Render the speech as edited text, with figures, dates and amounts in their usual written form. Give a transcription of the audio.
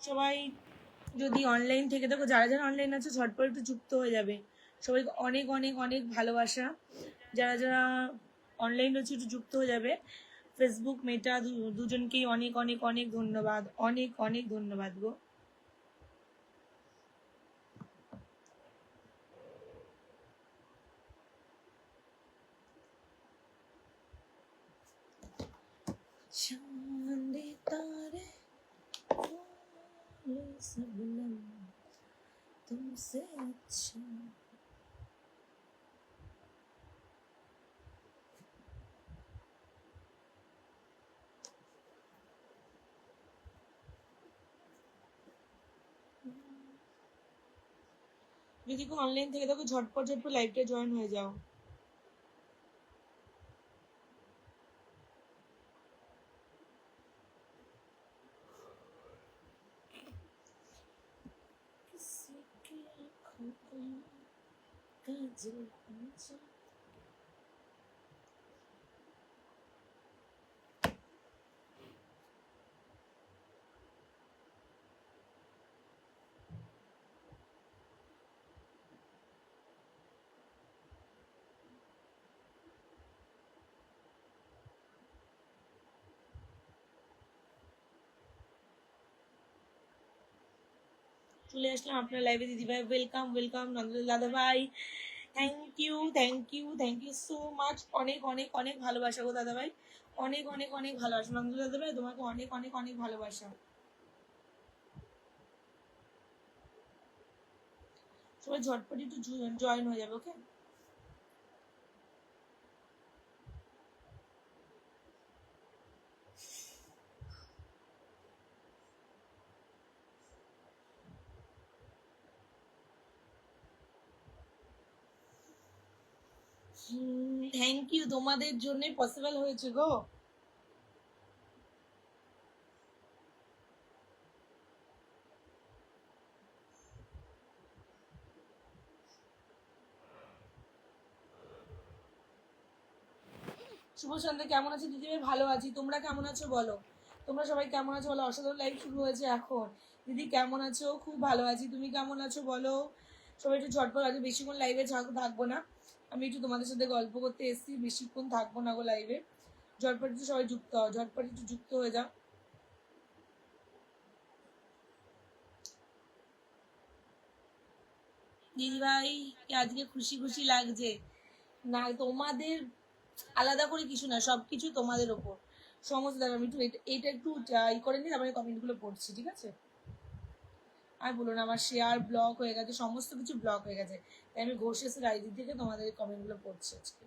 সবাই যদি অনলাইন থেকে দেখো, যারা যারা অনলাইন আছে ঝটপট একটু যুক্ত হয়ে যাবে। সবাইকে অনেক অনেক অনেক ভালোবাসা। যারা যারা অনলাইন রয়েছে একটু যুক্ত হয়ে যাবে। ফেসবুক মেটা দুজনকেই অনেক অনেক অনেক ধন্যবাদ, অনেক অনেক ধন্যবাদ গো। चांद तारे सबनम तुमसे अच्छा। যদি কেউ অনলাইন থেকে দেখো ঝটপট ঝটপট লাইভটা জয়েন হয়ে যাও। চলে আসলাম আপনার লাইভে দিদিভাই। ওয়েলকাম ওয়েলকাম নন্দলাল দাদা ভাই। Thank you thank you thank you so much. অনেক অনেক অনেক ভালোবাসা গো দাদা ভাই, অনেক অনেক অনেক ভালোবাসা। নন্দলাল দাদা ভাই তোমাকে অনেক অনেক অনেক ভালোবাসা। সবাই ঝটপট একটু জয়েন হয়ে যাবে। ওকে, থ্যাংক ইউ, তোমাদের জন্য পসিবল হয়েছে গো। শুভ সন্ধ্যা, কেমন আছো দিদিভাই? ভালো আছি, তোমরা কেমন আছো বলো? তোমরা সবাই কেমন আছো বলো? অসাধারণ লাইভ শুরু হয়েছে এখন। দিদি কেমন আছো? খুব ভালো আছি, তুমি কেমন আছো বলো? সবাই একটু ঝটপট, আজ বেশিক্ষণ লাইভে থাকবো না, আমি একটু তোমাদের সাথে গল্প করতে এসেছি, বেশিক্ষণ থাকবো না গো লাইভে। ঝটপট একটু সবাই যুক্ত হও, ঝটপট একটু যুক্ত হয়ে যাও। দিদিভাই আজকে খুশি খুশি লাগছে না? তোমাদের আলাদা করে কিছু না, সবকিছু তোমাদের ওপর সমস্ত। আমি একটু এটা একটু ই করে নিই, তারপরে কমেন্টগুলো পড়ছি, ঠিক আছে? আর বলুন, আমার শেয়ার ব্লক হয়ে গেছে, সমস্ত কিছু ব্লক হয়ে গেছে, তাই আমি ঘষে এসে রাইদি থেকে তোমাদের কমেন্টগুলো পড়ছি আজকে।